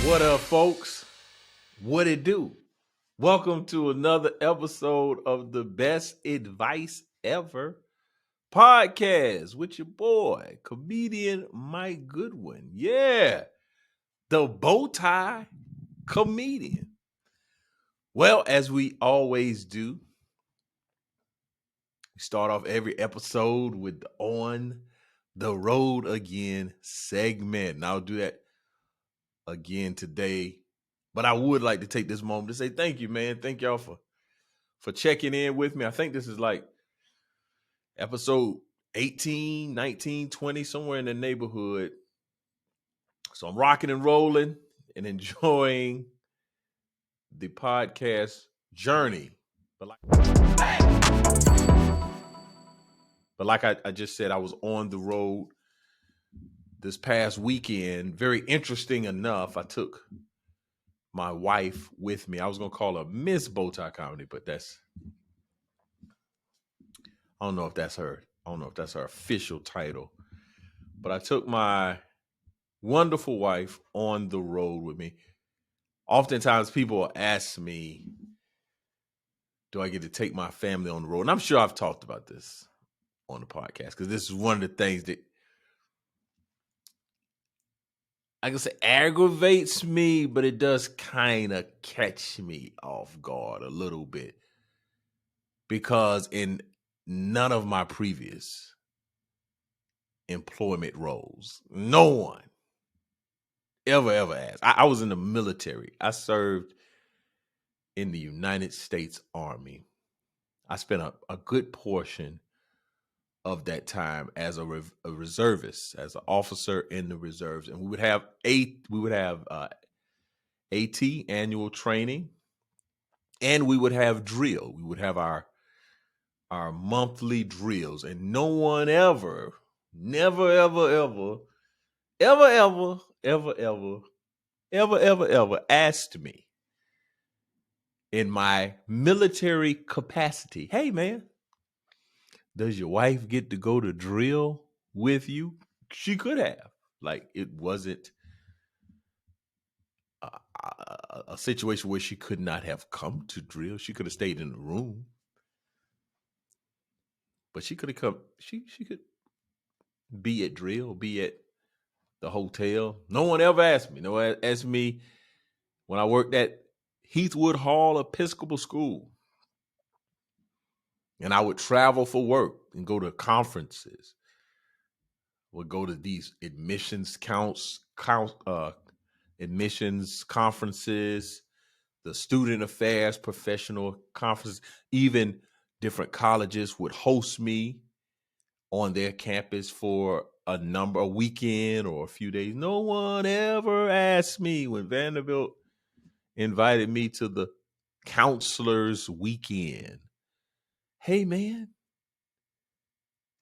What up, folks? What it do? Welcome to another episode of the Best Advice Ever podcast with your boy, comedian Mike Goodwin. Yeah, the bow tie comedian. Well, as we always do, we start off every episode with the On the Road Again segment. And I'll do that again today. But I would like to take this moment to say thank you, man. Thank y'all for checking in with me. I think this is like episode 18, 19, 20, somewhere in the neighborhood. So I'm rocking and rolling and enjoying the podcast journey. But like I just said, I was on the road this past weekend. Very interesting enough. I took my wife with me. I was going to call her Miss Bowtie Comedy, but I don't know if that's her. I don't know if that's her official title. But I took my wonderful wife on the road with me. Oftentimes people will ask me, do I get to take my family on the road? And I'm sure I've talked about this on the podcast because this is one of the things that I can say aggravates me, but it does kind of catch me off guard a little bit because in none of my previous employment roles, no one ever asked. I was in the military. I served in the United States Army. I spent a good portion of that time as a reservist, as an officer in the reserves, and we would have AT, annual training, and we would have drill. We would have our monthly drills, and no one ever, never, ever asked me in my military capacity, hey man, does your wife get to go to drill with you? She could have. Like, it wasn't a situation where she could not have come to drill. She could have stayed in the room, but she could have come. She could be at drill, be at the hotel. No one ever asked me. No one asked me when I worked at Heathwood Hall Episcopal School, and I would travel for work and go to conferences. Would go to these admissions conferences, the student affairs professional conferences. Even different colleges would host me on their campus for a weekend or a few days. No one ever asked me when Vanderbilt invited me to the counselor's weekend, hey man,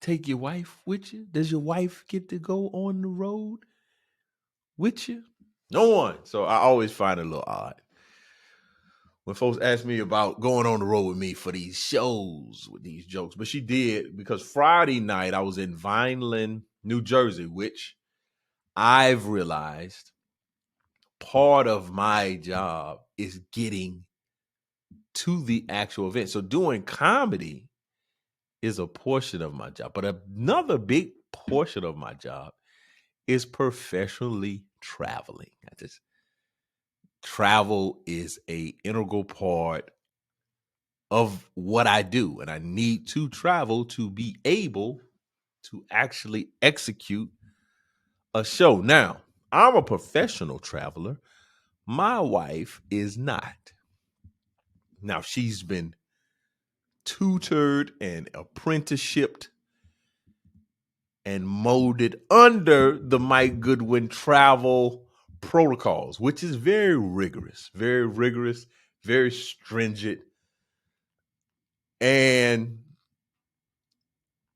take your wife with you? Does your wife get to go on the road with you? No one. So I always find it a little odd when folks ask me about going on the road with me for these shows with these jokes. But she did, because Friday night I was in Vineland, New Jersey, which I've realized part of my job is getting to the actual event. So doing comedy is a portion of my job, but another big portion of my job is professionally traveling. Travel is a integral part of what I do, and I need to travel to be able to actually execute a show. Now, I'm a professional traveler. My wife is not. Now, she's been tutored and apprenticeshiped and molded under the Mike Goodwin travel protocols, which is very rigorous, very stringent. And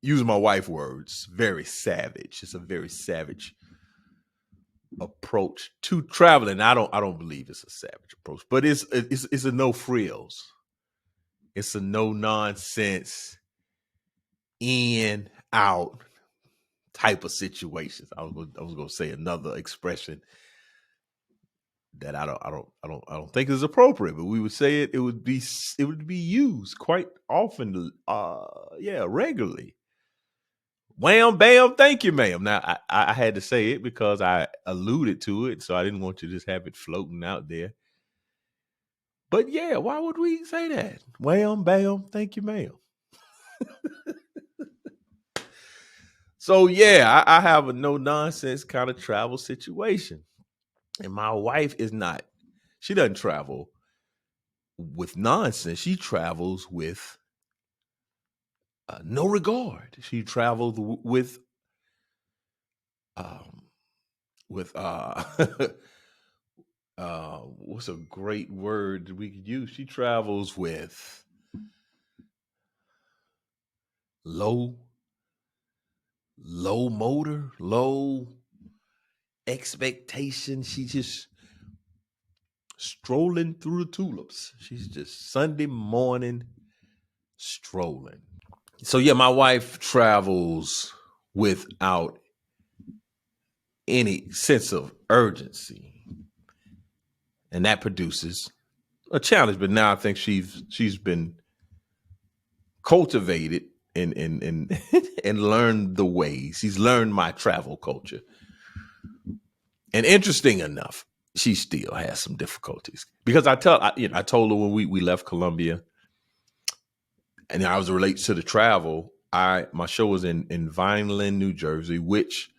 using my wife's words, very savage. It's a very savage approach to traveling. I don't believe it's a savage approach, but it's a no frills. It's a no nonsense, in out type of situations. I was going to say another expression that I don't think is appropriate, but we would say it would be used quite often, regularly. Wham, bam, thank you, ma'am. Now I had to say it because I alluded to it, so I didn't want to just have it floating out there. But yeah, why would we say that? Wham, bam, thank you, ma'am. So yeah, I have a no nonsense kind of travel situation. And my wife is not, she doesn't travel with nonsense. She travels with no regard. She travels um, with what's a great word that we could use? She travels with low, low motor, low expectation. She just strolling through the tulips. She's just Sunday morning strolling. So yeah, my wife travels without any sense of urgency, and that produces a challenge. But now I think she's been cultivated and and learned the ways. She's learned my travel culture. And interesting enough, she still has some difficulties because I told her when we left Columbia, and I was related to the travel. My show was in Vineland, New Jersey, which,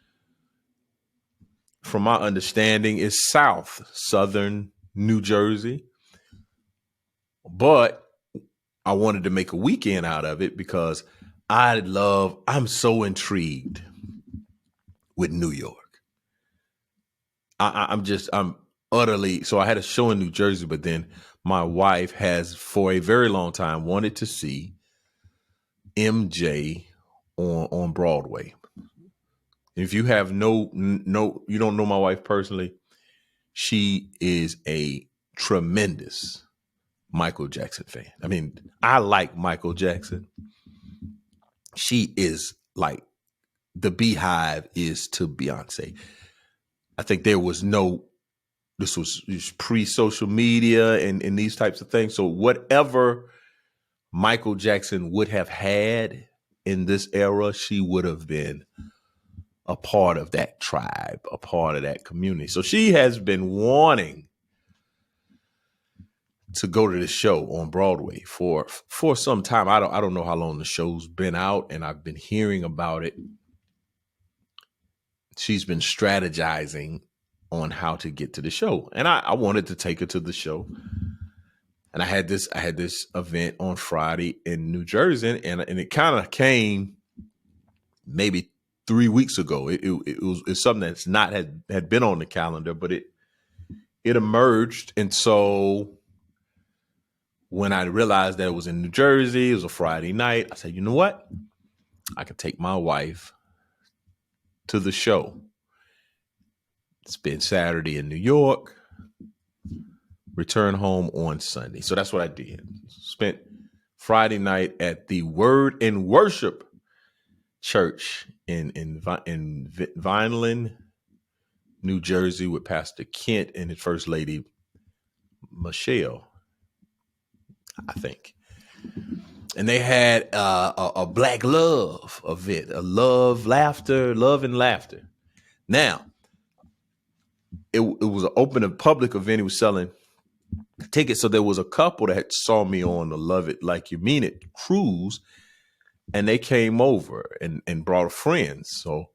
from my understanding, is southern New Jersey. But I wanted to make a weekend out of it because I'm so intrigued with New York. I'm utterly, so I had a show in New Jersey, but then my wife has for a very long time wanted to see MJ on Broadway. If you have you don't know my wife personally, she is a tremendous Michael Jackson fan. I mean, I like Michael Jackson. She is like the Beehive is to Beyonce. I think this was pre-social media and these types of things. So whatever Michael Jackson would have had in this era, she would have been a part of that tribe, a part of that community. So she has been wanting to go to the show on Broadway for some time. I don't know how long the show's been out, and I've been hearing about it. She's been strategizing on how to get to the show, and I wanted to take her to the show. And I had this event on Friday in New Jersey, and it kind of came maybe 3 weeks ago. It's something that's not had been on the calendar, but it emerged, and so when I realized that it was in New Jersey, it was a Friday night, I said, you know what? I could take my wife to the show. Spend Saturday in New York, return home on Sunday. So that's what I did. Spent Friday night at the Word and Worship Church in Vineland, New Jersey, with Pastor Kent and his First Lady, Michelle, I think. And they had a Black Love event, a love and laughter. Now, it was an open and public event. He was selling tickets. So there was a couple that saw me on the Love It Like You Mean It cruise, and they came over and brought friends. So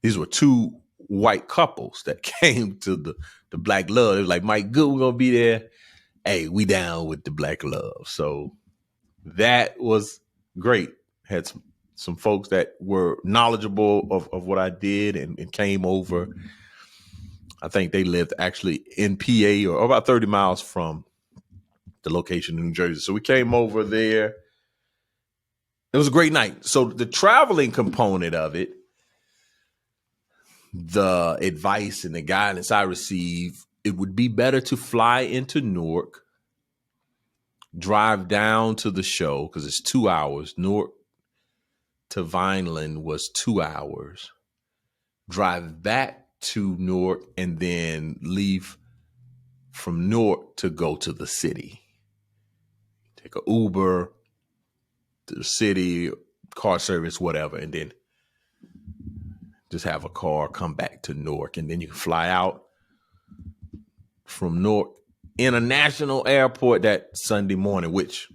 these were two white couples that came to the Black Love. It was like, Mike, good, we're going to be there. Hey, we down with the Black Love. So that was great. Had some folks that were knowledgeable of what I did and came over. I think they lived actually in PA or about 30 miles from the location in New Jersey. So we came over there. It was a great night. So the traveling component of it, the advice and the guidance I received, it would be better to fly into Newark, drive down to the show because it's 2 hours. Newark to Vineland was 2 hours. Drive back to Newark and then leave from Newark to go to the city. Take an Uber to the city, car service, whatever, and then just have a car come back to Newark. And then you can fly out from Newark International Airport that Sunday morning, which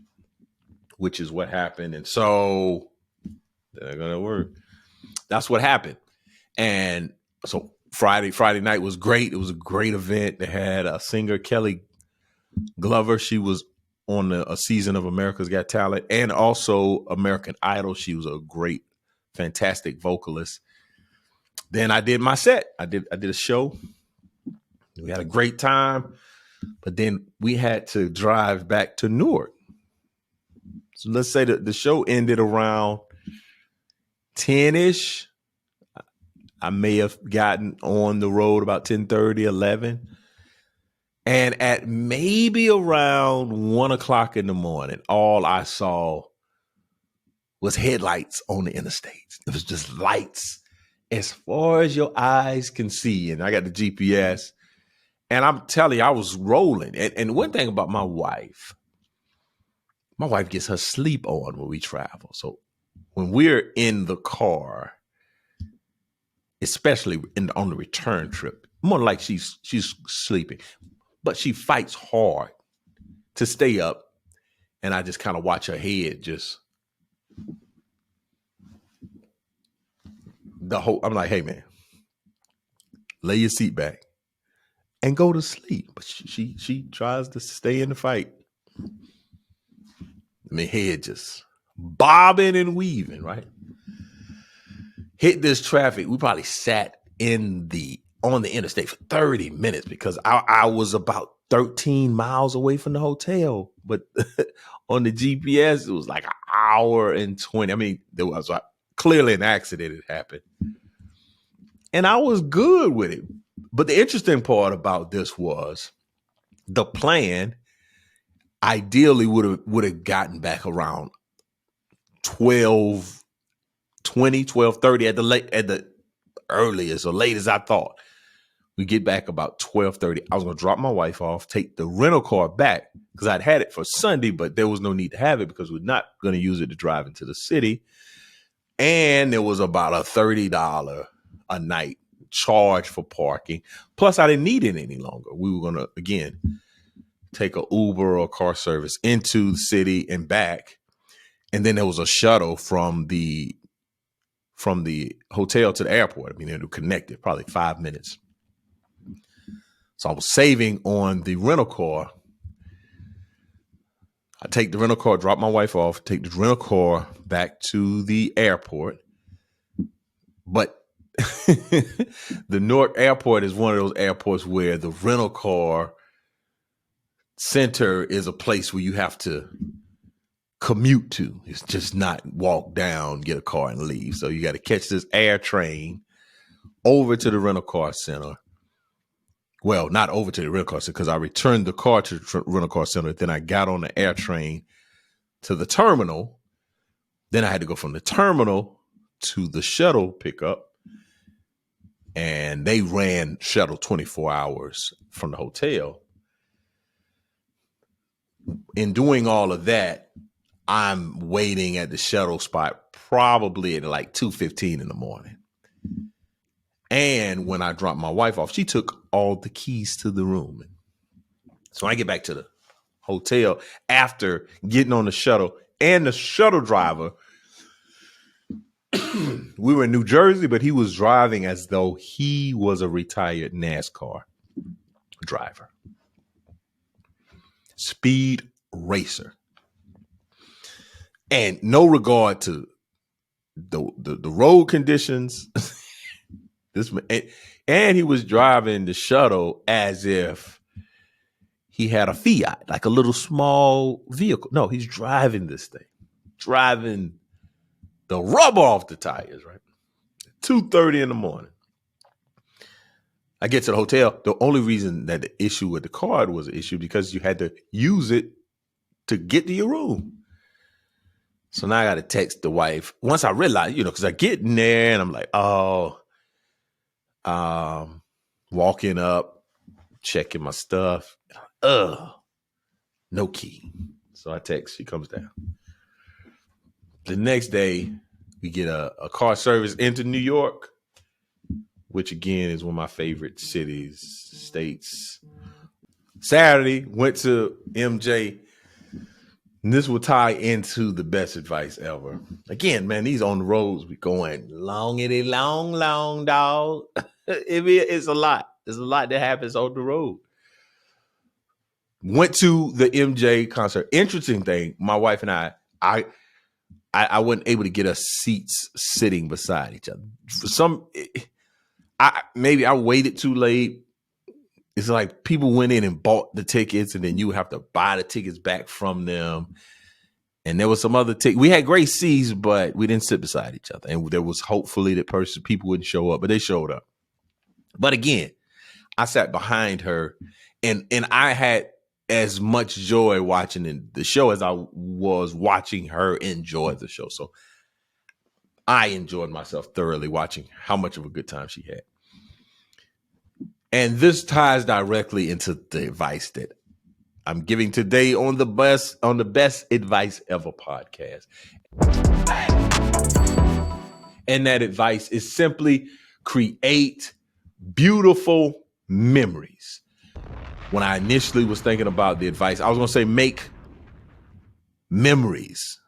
is what happened. And so they're gonna work. That's what happened. And so Friday night was great. It was a great event. They had a singer, Kelly Glover. She was on a season of America's Got Talent and also American Idol. She was a great, fantastic vocalist. Then I did my set. I did a show. We had a great time, but then we had to drive back to Newark. So let's say that the show ended around 10-ish. I may have gotten on the road about 10:30, 11. And at maybe around 1 o'clock in the morning, all I saw was headlights on the interstates. It was just lights as far as your eyes can see. And I got the GPS. And I'm telling you, I was rolling. And one thing about my wife gets her sleep on when we travel. So when we're in the car, especially on the return trip, more like she's sleeping, but she fights hard to stay up. And I just kind of watch her head just I'm like, hey man, lay your seat back and go to sleep. But she tries to stay in the fight. I mean, head just bobbing and weaving, right? Hit this traffic. We probably sat on the interstate for 30 minutes because I was about 13 miles away from the hotel. But on the GPS, it was like an hour and 20. I mean, there was clearly an accident had happened. And I was good with it. But the interesting part about this was the plan ideally would have gotten back around 12:20, 12:30 at the earliest or late as I thought. We get back about 12:30. I was going to drop my wife off, take the rental car back because I'd had it for Sunday, but there was no need to have it because we're not going to use it to drive into the city. And there was about a $30 a night charge for parking. Plus, I didn't need it any longer. We were going to, again, take an Uber or car service into the city and back. And then there was a shuttle from the hotel to the airport. I mean, it was connected, probably 5 minutes. So I was saving on the rental car. I take the rental car, drop my wife off, take the rental car back to the airport. But the Newark airport is one of those airports where the rental car center is a place where you have to commute to. It's just not walk down, get a car and leave. So you got to catch this air train over to the rental car center. Well, not over to the rental car center because I returned the car to the rental car center. Then I got on the air train to the terminal. Then I had to go from the terminal to the shuttle pickup. And they ran shuttle 24 hours from the hotel. In doing all of that, I'm waiting at the shuttle spot probably at like 2:15 in the morning. And when I dropped my wife off, she took all the keys to the room. So when I get back to the hotel after getting on the shuttle and the shuttle driver, we were in New Jersey, but he was driving as though he was a retired NASCAR driver. Speed racer. And no regard to the road conditions. And he was driving the shuttle as if he had a Fiat, like a little small vehicle. No, he's driving this thing, driving the rubber off the tires, right? 2:30 in the morning. I get to the hotel. The only reason that the issue with the card was an issue because you had to use it to get to your room. So now I got to text the wife. Once I realized, because I get in there and I'm like, walking up, checking my stuff. No key. So I text, she comes down. The next day, we get a car service into New York, which again is one of my favorite cities, states. Saturday, went to MJ. And this will tie into the best advice ever. Again, man, these on the roads, we going long, dog. It's a lot. There's a lot that happens on the road. Went to the MJ concert. Interesting thing, my wife and I wasn't able to get us seats sitting beside each other. For some, maybe I waited too late. It's like people went in and bought the tickets, and then you have to buy the tickets back from them. And there was some other tickets. We had great seats, but we didn't sit beside each other. And there was hopefully that people wouldn't show up, but they showed up. But again, I sat behind her, and I had as much joy watching the show as I was watching her enjoy the show. So I enjoyed myself thoroughly watching how much of a good time she had. And this ties directly into the advice that I'm giving today on the Best Advice Ever podcast. And that advice is simply create beautiful memories. When I initially was thinking about the advice, I was going to say make memories.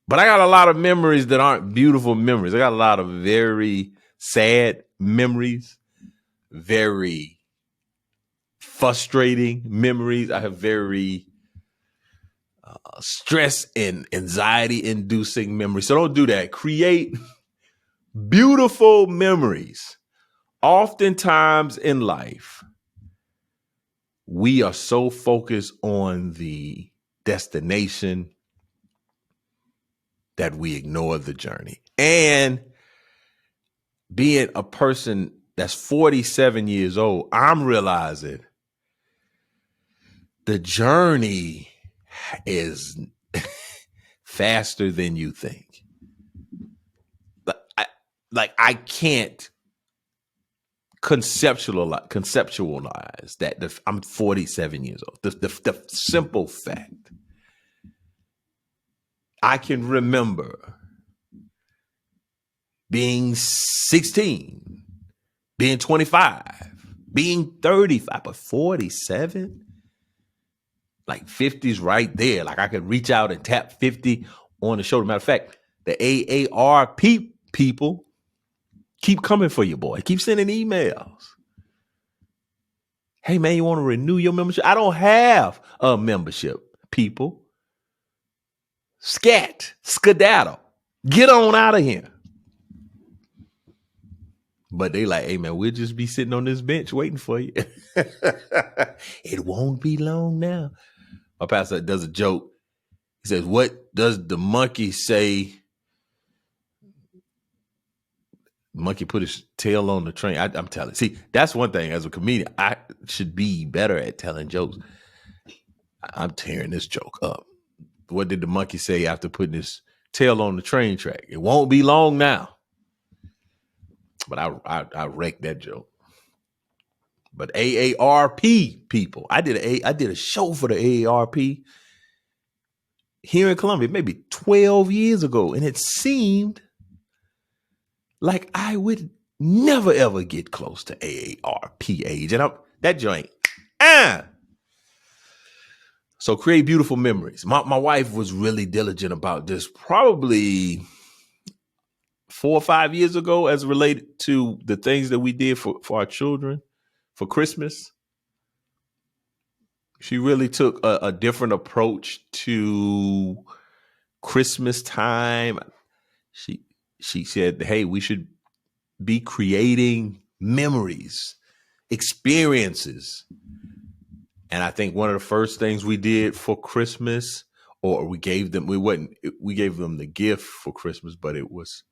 But I got a lot of memories that aren't beautiful memories. I got a lot of very sad memories, very frustrating memories. I have very stress and anxiety inducing memories. So don't do that. Create beautiful memories. Oftentimes in life, we are so focused on the destination that we ignore the journey. And being a person that's 47 years old, I'm realizing the journey is faster than you think. I can't conceptualize that I'm 47 years old. The simple fact, I can remember being 16, being 25, being 35, but 47, like 50's right there. Like I could reach out and tap 50 on the shoulder. Matter of fact, the AARP people keep coming for you, boy. Keep sending emails. Hey, man, you want to renew your membership? I don't have a membership, people. Skedaddle. Get on out of here. But they like, hey, man, we'll just be sitting on this bench waiting for you. It won't be long now. My pastor does a joke. He says, what does the monkey say? Monkey put his tail on the train. I'm telling. See, that's one thing. As a comedian, I should be better at telling jokes. I'm tearing this joke up. What did the monkey say after putting his tail on the train track? It won't be long now. But I wrecked that joke. But AARP people, I did a show for the AARP here in Columbia maybe 12 years ago, and it seemed like I would never ever get close to AARP age, and that joint. So create beautiful memories. My wife was really diligent about this, probably 4 or 5 years ago, as related to the things that we did for our children for Christmas. She really took a different approach to Christmas time. She said, hey, we should be creating memories, experiences. And I think one of the first things we did for Christmas, or we gave them the gift for Christmas, but it was,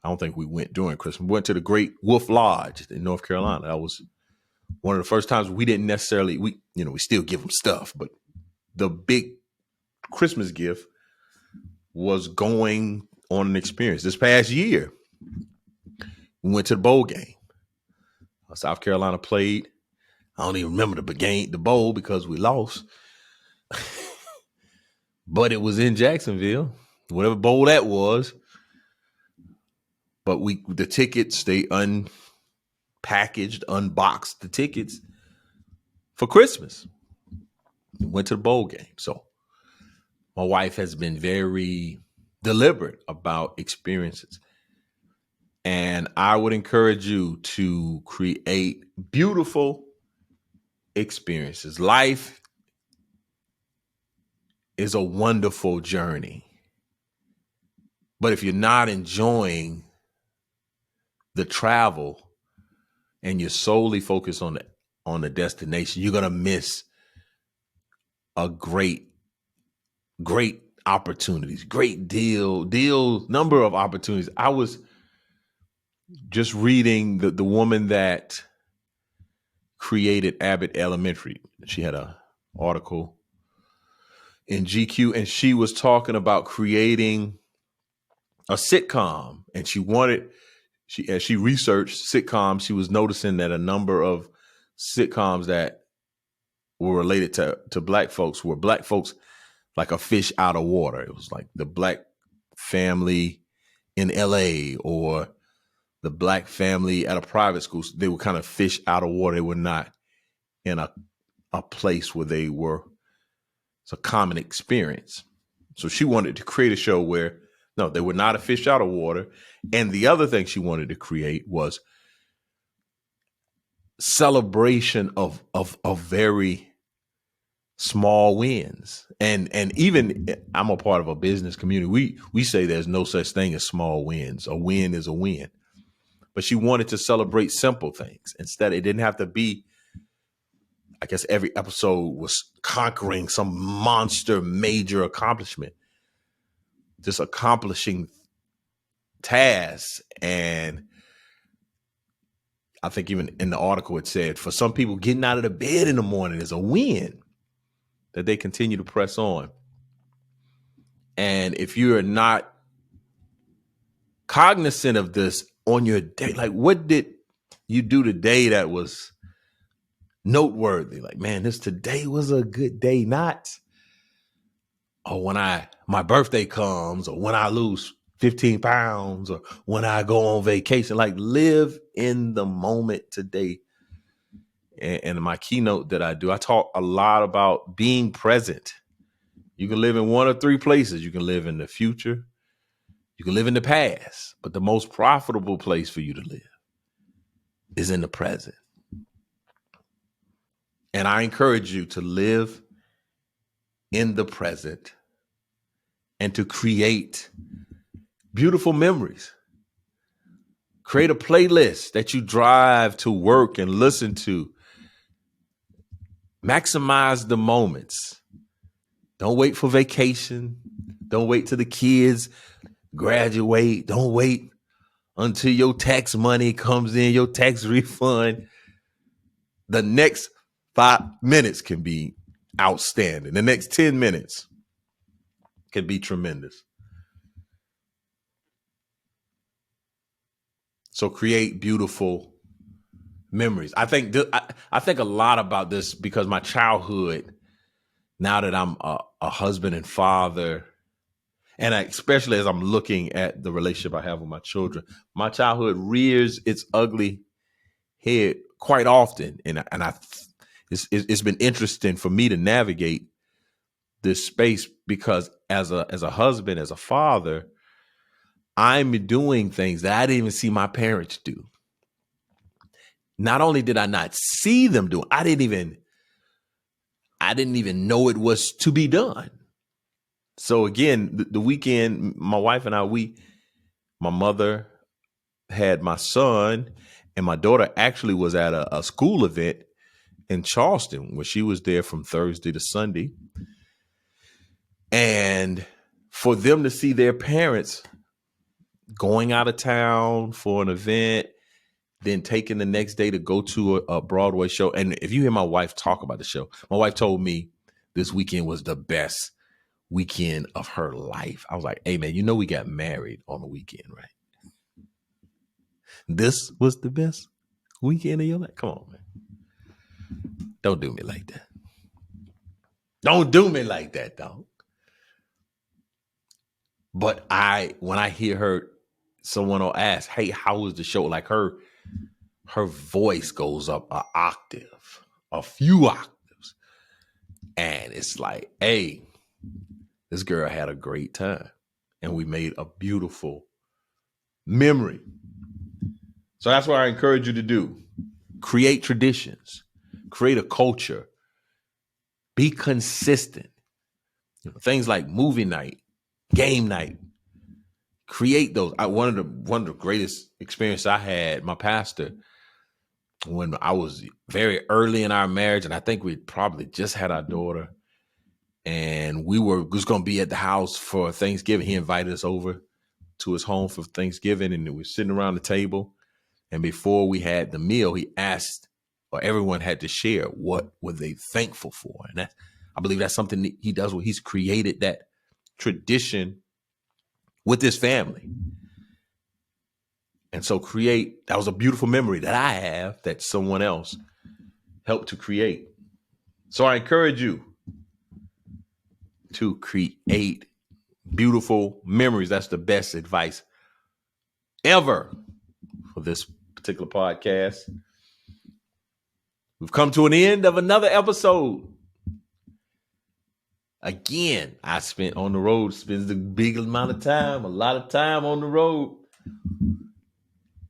I don't think we went during Christmas. We went to the Great Wolf Lodge in North Carolina. That was one of the first times we didn't necessarily, we still give them stuff, but the big Christmas gift was going on an experience. This past year, we went to the bowl game. South Carolina played. I don't even remember the bowl because we lost. But it was in Jacksonville, whatever bowl that was. But the tickets, they unpackaged, unboxed the tickets for Christmas. We went to the bowl game. So my wife has been very deliberate about experiences. And I would encourage you to create beautiful experiences. Life is a wonderful journey. But if you're not enjoying the travel and you're solely focused on the destination, you're going to miss a great opportunities, great number of opportunities. I was just reading the woman that created Abbott Elementary. She had an article in GQ, and she was talking about creating a sitcom, and as she researched sitcoms, she was noticing that a number of sitcoms that were related to black folks were black folks like a fish out of water. It was like the black family in LA or the black family at a private school. They were kind of fish out of water. They were not in a place where it's a common experience. So she wanted to create a show where, no, they were not a fish out of water. And the other thing she wanted to create was celebration of very small wins. And even I'm a part of a business community. We say there's no such thing as small wins. A win is a win. But she wanted to celebrate simple things. Instead, it didn't have to be, I guess every episode was conquering some monster major accomplishment. Just accomplishing tasks. And I think even in the article it said, for some people, getting out of the bed in the morning is a win, that they continue to press on. And if you're not cognizant of this on your day, like what did you do today that was noteworthy? Like, man, today was a good day. Not, when my birthday comes, or when I lose 15 pounds, or when I go on vacation. Like, live in the moment today. And my keynote that I do, I talk a lot about being present. You can live in one of three places. You can live in the future. You can live in the past. But the most profitable place for you to live is in the present. And I encourage you to live in the present and to create beautiful memories. Create a playlist that you drive to work and listen to. Maximize the moments. Don't wait for vacation. Don't wait till the kids graduate. Don't wait until your tax money comes in, your tax refund. The next 5 minutes can be outstanding. The next 10 minutes can be tremendous. So create beautiful memories. I think a lot about this because my childhood, now that I'm a husband and father, and especially as I'm looking at the relationship I have with my children, my childhood rears its ugly head quite often. It's been interesting for me to navigate this space because as a husband, as a father, I'm doing things that I didn't even see my parents do. Not only did I not see them do it, I didn't even know it was to be done. So again, the weekend, my wife and I, my mother had my son, and my daughter actually was at a school event in Charleston where she was there from Thursday to Sunday. And for them to see their parents going out of town for an event, then taking the next day to go to a Broadway show. And if you hear my wife talk about the show, my wife told me this weekend was the best weekend of her life. I was like, hey, man, we got married on the weekend, right? This was the best weekend of your life. Come on, man. Don't do me like that. Don't do me like that, dog. But when I hear her, someone will ask, hey, how was the show? Like her voice goes up an octave, a few octaves. And it's like, hey, this girl had a great time. And we made a beautiful memory. So that's what I encourage you to do. Create traditions. Create a culture. Be consistent. Things like movie night, game night. Create those. One of the greatest experiences I had, my pastor, when I was very early in our marriage, and I think we probably just had our daughter, and we were just going to be at the house for Thanksgiving. He invited us over to his home for Thanksgiving, and we were sitting around the table. And before we had the meal, he asked, or everyone had to share, what were they thankful for? And I believe that's something that he does. He's created that tradition with his family. And so that was a beautiful memory that I have that someone else helped to create. So I encourage you to create beautiful memories. That's the best advice ever for this particular podcast. We've come to an end of another episode. Again, I spent on the road, spends a big amount of time, a lot of time on the road.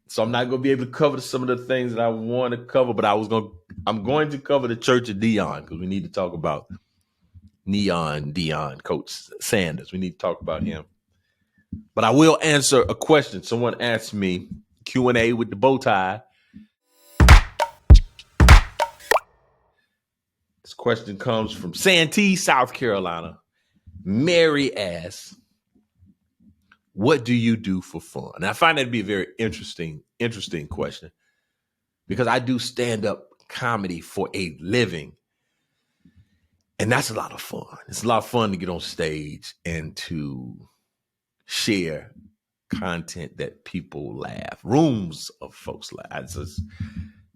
So I'm not going to be able to cover some of the things that I want to cover, but I'm going to cover the Church of Dion because we need to talk about Dion, Coach Sanders. We need to talk about him. But I will answer a question. Someone asked me, Q&A with the bow tie. This question comes from Santee, South Carolina. Mary asks, what do you do for fun? And I find that to be a very interesting question because I do stand-up comedy for a living. And that's a lot of fun. It's a lot of fun to get on stage and to share content that people laugh. Rooms of folks laugh.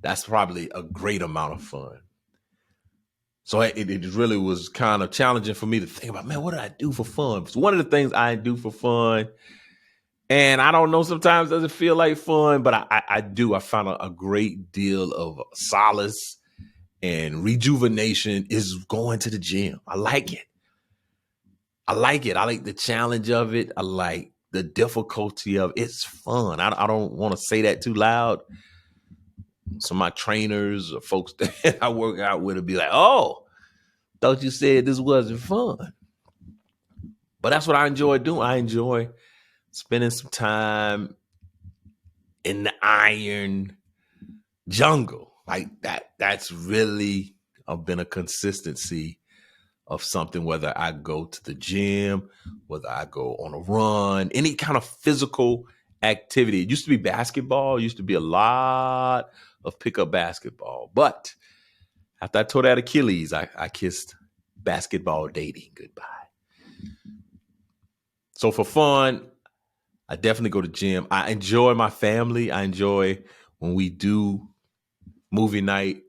That's probably a great amount of fun. So it really was kind of challenging for me to think about, man, what do I do for fun? So one of the things I do for fun, and I don't know, sometimes it doesn't feel like fun, but I do. I found a great deal of solace and rejuvenation is going to the gym. I like it. I like the challenge of it. I like the difficulty of it. It's fun. I don't want to say that too loud. Some of my trainers or folks that I work out with will be like, oh, thought you said this wasn't fun. But that's what I enjoy doing. I enjoy spending some time in the iron jungle. Like that's really been a consistency of something, whether I go to the gym, whether I go on a run, any kind of physical activity. It used to be basketball. It used to be a lot of pickup basketball. But after I tore that Achilles, I kissed basketball dating goodbye. So for fun, I definitely go to the gym. I enjoy my family. I enjoy when we do movie night,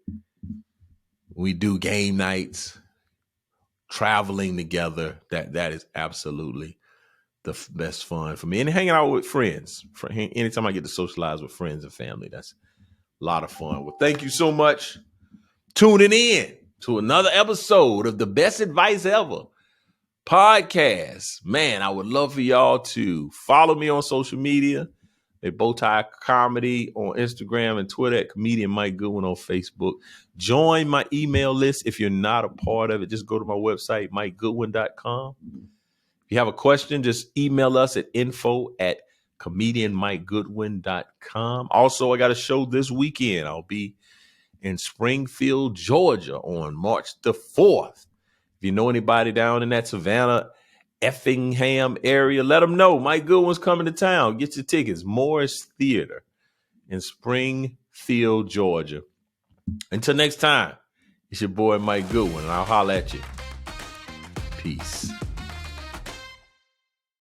we do game nights, traveling together. That is absolutely the best fun for me. And hanging out with friends. Anytime I get to socialize with friends and family, that's a lot of fun. Well, thank you so much tuning in to another episode of the Best Advice Ever podcast. Man, I would love for y'all to follow me on social media at Bowtie Comedy on Instagram and Twitter, at Comedian Mike Goodwin on Facebook. Join my email list if you're not a part of it. Just go to my website, MikeGoodwin.com. If you have a question, just email us at info@comedianmikegoodwin.com. Also, I got a show this weekend. I'll be in Springfield, Georgia on March the 4th. If you know anybody down in that Savannah, Effingham area, let them know Mike Goodwin's coming to town. Get your tickets. Morris Theater in Springfield, Georgia. Until next time, it's your boy Mike Goodwin, and I'll holler at you. Peace.